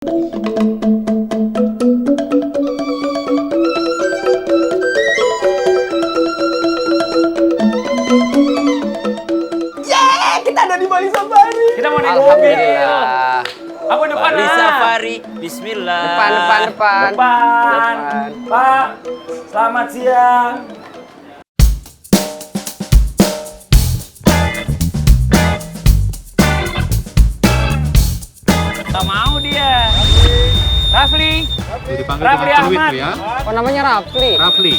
Kita ada di Bali Safari. Kita mau naik mobil. Alhamdulillah. Aku depan Bali ah. Safari. Bismillah. Depan. Pak, selamat siang. Gak mau dia. Rafli. Dipanggil Rafli dengan Fluid Ahmad. ya. Oh, namanya Rafli. Rafli.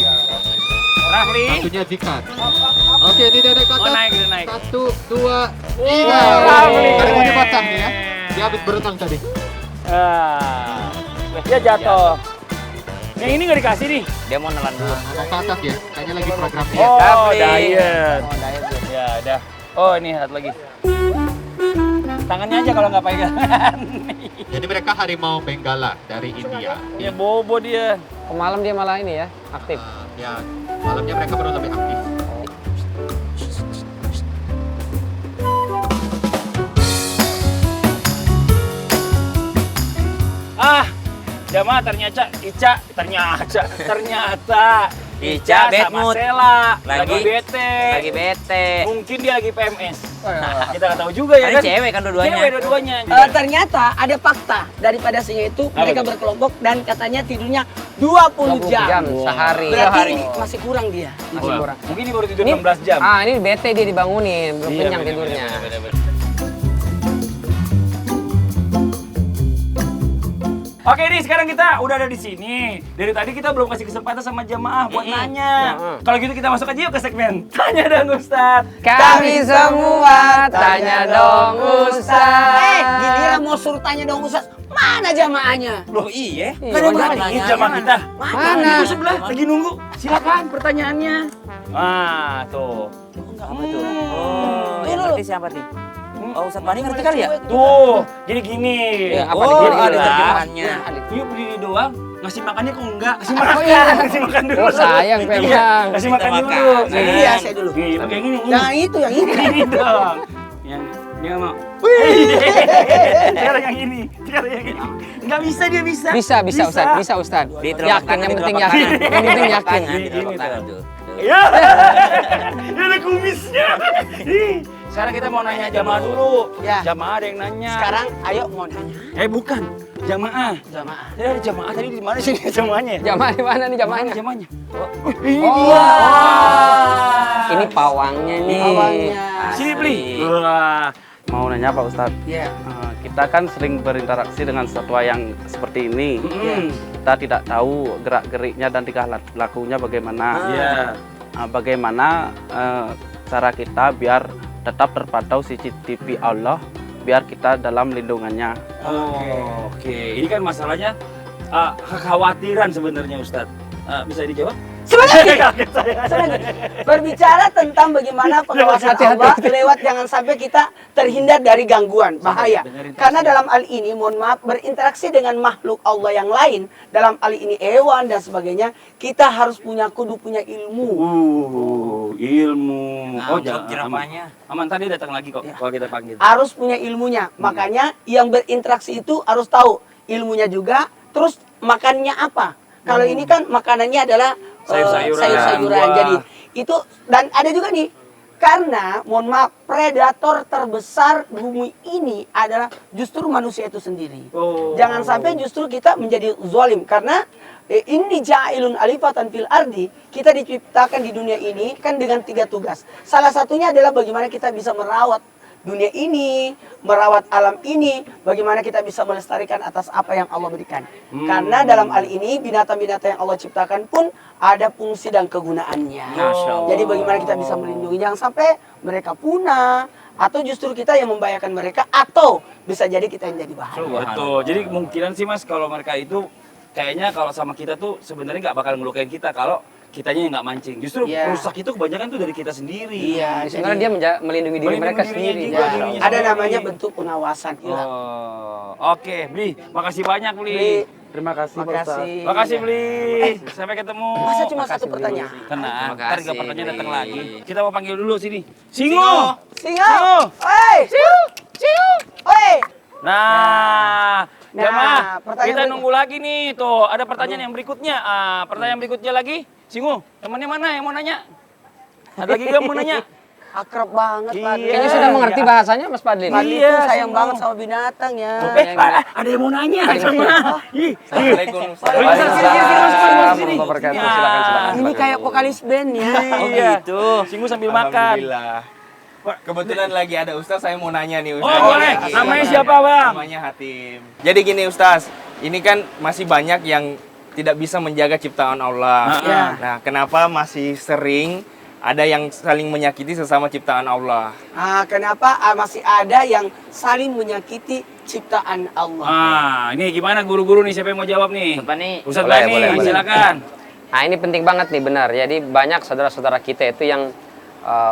Rafli. Satunya dikat. Oke, ini dia naik ke Oh, atas. naik, udah naik. 1, 2, 3. Rafli. Tadi mau dipasang ya. Dia habis berenang tadi. Dia jatuh. Yang ini nggak dikasih nih. Dia mau nelan dulu. Mau ke atas ya. Kayaknya lagi program ya. Oh, Rafli. diet. Ya, udah. Oh, ini satu lagi. Tangannya aja kalau nggak pegangan. Jadi mereka harimau Benggala dari India. Ya bobo dia. Malam dia malah ini ya, aktif. Ya, malamnya mereka baru lebih aktif. Jamaah ternyata Ica bad sama mood. Sela Lagi bete. Lagi bete. Mungkin dia lagi PMS. Kita nggak tahu juga ya Ada kan. cewek kan dua-duanya. Cewek dua-duanya. Ternyata ada fakta daripada singa itu mereka tuh? berkelompok dan katanya tidurnya 20 jam jam. sehari. Berarti Sehari. ini masih kurang dia. Masih kurang. Mungkin dia baru tidur Ini, 16 jam. ini bete dia dibangunin, belum Iya, kenyang bener, tidurnya. bener. Oke nih, sekarang kita udah ada di sini. Dari tadi kita belum kasih kesempatan sama jamaah buat nanya. Kalau gitu kita masuk aja yuk ke segmen Tanya dong Ustadz. Kami semua tanya dong Ustaz. Giliran mau suruh tanya dong Ustaz, mana jamaahnya? Loh iya. Iya, Kan ada mana? berani. Ini jamaah kita. Mana? Itu sebelah lagi nunggu. Silakan pertanyaannya. Ah, tuh. Apa tuh? Oh, yang ngerti siapa nih? Oh, Ustadz Bani ngerti kali ya? Tuh, jadi gini. Ya, apa Oh, nih? ada Lah. terjemahannya. Yuk berdiri doang, ngasih makannya kok enggak? Kasih Oh, makan, iya. kasih makan dulu. Oh, sayang, Iya, memang. kasih Minta makan makan. dulu. Iya, saya dulu. Nih, pakai yang ini. Jangan itu, yang ini. Ini dong. Yang dia nggak mau. Sekarang yang ini. Nggak bisa dia bisa. Bisa Ustaz. Di telapak Yakin, tangan, yang di penting telapak yakin. tangan. Yang penting Di telapak yakin. tangan, di telapak Ini tangan tuh. tuh. Ya. Ini ada kumisnya. Ih, sekarang kita mau nanya jamaah dulu. Ya. Jamaah ada yang nanya. Sekarang ayo mau nanya. Bukan. Jamaah. Jamaah. Tadi ada jamaah tadi di mana sih jamaahnya? Jamaah di mana nih jamaahnya? Jamaahnya. Oh, dia. Ini pawangnya nih. Pawangnya. Sini beli. Wah. Mau nanya Pak Ustadz, Iya. kita kan sering berinteraksi dengan satwa yang seperti ini. Kita tidak tahu gerak-geriknya dan tingkah lakunya bagaimana. Iya. Bagaimana cara kita biar tetap terpantau CCTV Allah, biar kita dalam lindungannya. Oh, oke. Ini kan masalahnya kekhawatiran sebenarnya Ustadz. Bisa dijawab? Sebenarnya berbicara tentang bagaimana pengawasan Allah lewat jangan sampai kita terhindar dari gangguan bahaya. Karena dalam hal ini mohon maaf berinteraksi dengan makhluk Allah yang lain, dalam hal ini hewan dan sebagainya, kita harus kudu punya ilmu. Ilmu. Nah, untuk jerapahnya. Aman tadi datang lagi kok kalau kita panggil. Harus punya ilmunya. Makanya yang berinteraksi itu harus tahu ilmunya juga, terus makannya apa. Kalau ini kan makanannya adalah Sayur-sayuran, sayur-sayuran. buah. Jadi itu dan ada juga nih karena mohon maaf predator terbesar bumi ini adalah justru manusia itu sendiri. Oh. Jangan sampai justru kita menjadi zalim karena ini ja'ilun alifatan fil ardi, kita diciptakan di dunia ini kan dengan 3 tugas. Salah satunya adalah bagaimana kita bisa merawat dunia ini, merawat alam ini, bagaimana kita bisa melestarikan atas apa yang Allah berikan. Karena dalam hal ini binatang-binatang yang Allah ciptakan pun ada fungsi dan kegunaannya. Masya Allah. Jadi bagaimana kita bisa melindungi jangan sampai mereka punah atau justru kita yang membahayakan mereka atau bisa jadi kita yang jadi bahaya. Betul. Jadi kemungkinan sih Mas kalau mereka itu kayaknya kalau sama kita tuh sebenarnya nggak bakal ngelukain kita kalau kitanya yang nggak mancing. Justru Iya. rusak itu kebanyakan tuh dari kita sendiri. Iya, Sebenarnya dia melindungi diri Melindungi mereka dirinya sendiri. juga, Ya. dirinya ada sendiri. namanya bentuk pengawasan. Iya. Oke, Bli. Makasih banyak, Bli. Bli. Terima kasih Pak Ustadz. Makasih. Makasih, Bli. Sampai ketemu. Masa cuma satu pertanyaan? Tenang, Terima ntar kasih, juga pertanyaan datang Bli. lagi. Kita mau panggil dulu sini. Singo! Singa. Oi. Oi. Nah, jamaah, pertanyaan kita berikut. nunggu lagi nih. Tuh, ada pertanyaan yang berikutnya. Pertanyaan berikutnya lagi. Singu, temannya mana yang mau nanya? Ada lagi gak mau nanya? Akrab banget, Pak Adli. Kayaknya sudah mengerti bahasanya Mas Padli. Pak Adli Iya, itu sayang semua. banget sama binatang ya. Ada yang mau nanya sama. Assalamualaikum. Waalaikumsalam warahmatullahi wabarakatuh. Silakan. Ini kayak vokalis band ya. Oh gitu. Singu sambil makan. Alhamdulillah. Kebetulan lagi ada Ustaz, saya mau nanya nih Oh Ustaz. boleh. Namanya siapa bang? Namanya Hatim. Jadi gini Ustaz, ini kan masih banyak yang tidak bisa menjaga ciptaan Allah. Ya. Nah, kenapa masih sering ada yang saling menyakiti sesama ciptaan Allah? Kenapa masih ada yang saling menyakiti ciptaan Allah? Ini gimana guru-guru nih? Siapa yang mau jawab nih? Ustaz Bani. Ustaz Boleh, Bani, boleh. silakan. Nah ini penting banget nih, benar. Jadi banyak saudara-saudara kita itu yang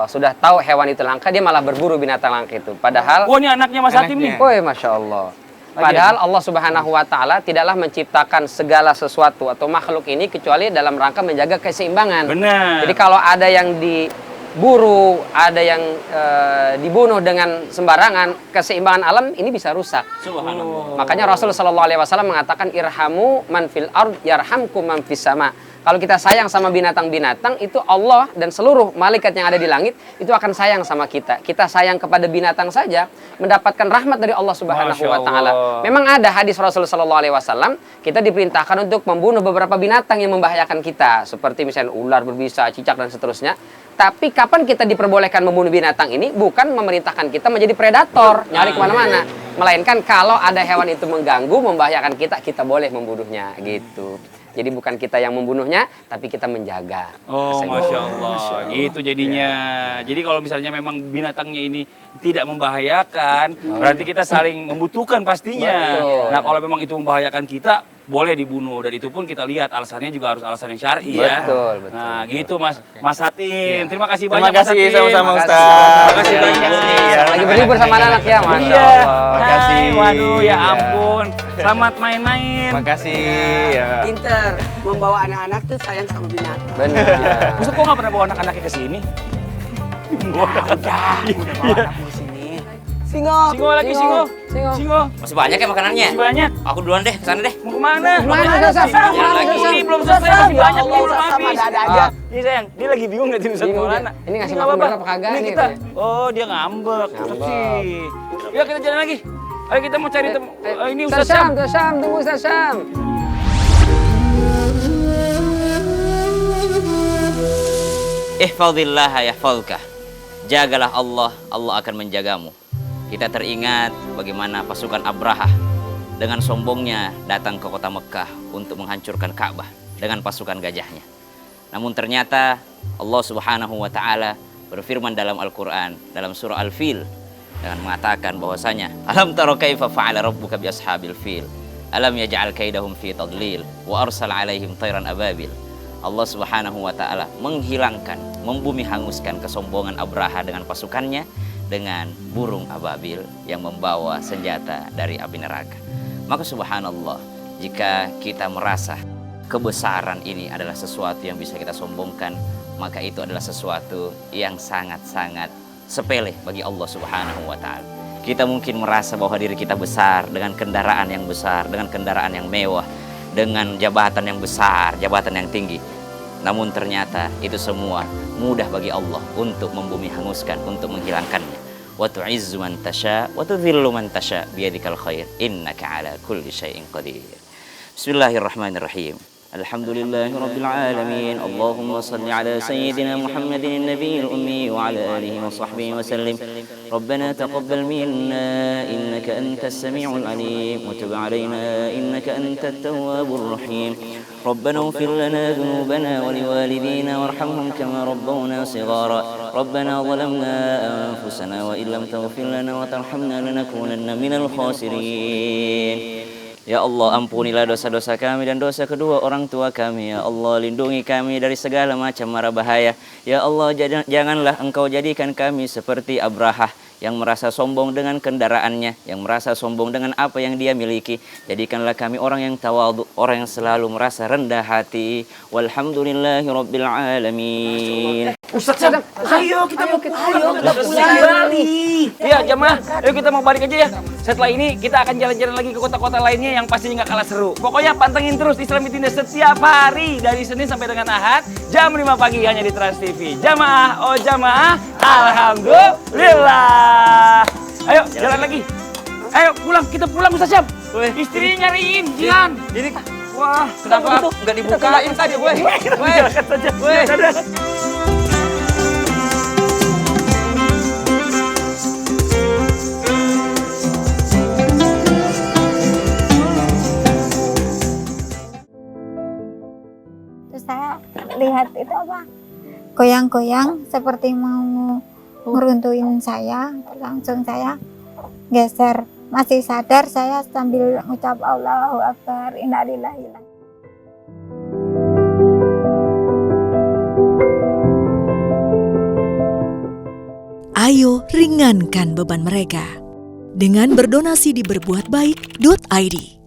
sudah tahu hewan itu langka, dia malah berburu binatang langka itu. Padahal, Oh ini anaknya Mas Hatim nih. Anaknya. Masya Allah. Padahal Allah Subhanahu Wa Taala tidaklah menciptakan segala sesuatu atau makhluk ini kecuali dalam rangka menjaga keseimbangan. Benar. Jadi kalau ada yang diburu, ada yang dibunuh dengan sembarangan, keseimbangan alam ini bisa rusak. Subhanallah. Makanya Rasul Shallallahu Alaihi Wasallam mengatakan irhamu man fil ard yarhamkum man fis sama. Kalau kita sayang sama binatang-binatang, itu Allah dan seluruh malaikat yang ada di langit itu akan sayang sama kita. Kita sayang kepada binatang saja mendapatkan rahmat dari Allah Subhanahu Masya Wa Taala. Allah. Memang ada hadis Rasul Shallallahu Alaihi Wasallam, kita diperintahkan untuk membunuh beberapa binatang yang membahayakan kita, seperti misalnya ular berbisa, cicak dan seterusnya. Tapi kapan kita diperbolehkan membunuh binatang ini? Bukan memerintahkan kita menjadi predator, nyari kemana-mana. Melainkan kalau ada hewan itu mengganggu, membahayakan kita, kita boleh membunuhnya gitu. Jadi bukan kita yang membunuhnya, tapi kita menjaga. Oh, keseimbangan. Masya Allah. Gitu jadinya. Jadi kalau misalnya memang binatangnya ini tidak membahayakan, berarti kita saling membutuhkan pastinya. Betul. Nah, kalau memang itu membahayakan kita, boleh dibunuh. Dan itu pun kita lihat alasannya juga harus alasan yang syar'i ya. Betul. Nah, gitu Mas Hatim. Terima kasih Terima banyak Mas kasih Hatim. sama-sama Terima Ustaz. Terima kasih banyak. Lagi berlibur sama anak ya, Masya Iya. Allah. Makasih. Waduh, ya Iya. ampun. Selamat main-main. Makasih. Ya. Pinter membawa anak-anak tuh sayang sama binatang. Benar. Ustaz kok nggak pernah bawa anak-anaknya ke sini? Udah bawa anakmu di sini. Singo. Singo lagi, Singo. Singo. Singo. Masih banyak ya makanannya? Masih banyak. Aku duluan deh, kesana deh. Mau kemana? Kemana, Ustaz? Jangan lagi. Ustaz? Ini belum selesai, masih Ya banyak Allah, nih, belum Ustaz, sama habis. ada aja. Ini sayang, dia lagi bingung nggak Ustaz Bingung mau dia. mana. Ini ngasih nggak makan apa-apa. berapa kagak Ini nih, kita. dia? Oh, dia ngambek. Ustaz Ngambek. sih. Yuk kita jalan lagi. Ayo kita mau cari temu. Ini Ustaz Ustaz Syam, Syam. Ustaz Syam, tunggu Ustaz Syam. Ihfazillah yahfazka. Jagalah Allah, Allah akan menjagamu. Kita teringat bagaimana pasukan Abrahah dengan sombongnya datang ke kota Mekah untuk menghancurkan Ka'bah dengan pasukan gajahnya. Namun ternyata Allah Subhanahu wa taala berfirman dalam Al-Qur'an dalam surah Al-Fil dengan mengatakan bahwasanya alam tara kaifa fa'ala rabbuka bi ashabil fil alam yaj'al kaidahum fi tadlil wa arsala alaihim tayran ababil. Allah Subhanahu wa taala menghilangkan, membumi hanguskan kesombongan Abraha dengan pasukannya dengan burung ababil yang membawa senjata dari api neraka. Maka subhanallah, jika kita merasa kebesaran ini adalah sesuatu yang bisa kita sombongkan, maka itu adalah sesuatu yang sangat-sangat sepele bagi Allah Subhanahu wa taala. Kita mungkin merasa bahwa diri kita besar dengan kendaraan yang besar, dengan kendaraan yang mewah, dengan jabatan yang besar, jabatan yang tinggi. Namun ternyata itu semua mudah bagi Allah untuk membumi hanguskan, untuk menghilangkannya. Wa tu'izzu man tasha wa tudhillu man tasha biyadikal khair innaka ala kulli syai'in qadir. Bismillahirrahmanirrahim. Alhamdulillahi rabbil alamin. Allahumma salli ala sayyidina Muhammadin nabiyil ummi wa ala alihi wa sahbihi wa sallim. Rabbana taqabbal minna innaka antas samiul alim wa tub alaina innaka antat tawwabur rahim. ربنا اغفر لنا ذنوبنا ولوالدينا وارحمهم كما ربونا صغارا ربنا ظلمنا أنفسنا وإن لم تغفر لنا وترحمنا لنكونن من الخاسرين. Ya Allah, ampunilah dosa-dosa kami dan dosa kedua orang tua kami. Ya Allah, lindungi kami dari segala macam mara bahaya. Ya Allah, janganlah Engkau jadikan kami seperti Abrahah yang merasa sombong dengan kendaraannya, yang merasa sombong dengan apa yang dia miliki. Jadikanlah kami orang yang tawadhu, orang yang selalu merasa rendah hati. Walhamdulillahi rabbil alamin. Ustaz Syam, ayo kita mau kembali. Iya jamaah, ayo kita mau balik aja ya. Setelah ini kita akan jalan-jalan lagi ke kota-kota lainnya yang pastinya nggak kalah seru. Pokoknya pantengin terus Islam Intinya setiap hari dari Senin sampai dengan Ahad jam 5 pagi hanya di Trans TV. Jamaah, oh jamaah, alhamdulillah. Ayo jalan lagi. Ayo pulang, kita pulang Ustaz Syam. Istrinya nyariin, Jihan. Ini Wah, kenapa nggak dibukain tadi, weh? Jalan saja. Dadah. Terus saya lihat itu apa, goyang-goyang seperti mau ngeruntuhin saya. Langsung saya geser, masih sadar saya sambil ngucap Allahu Akbar, innalillahi. Ayo ringankan beban mereka dengan berdonasi di berbuatbaik.id.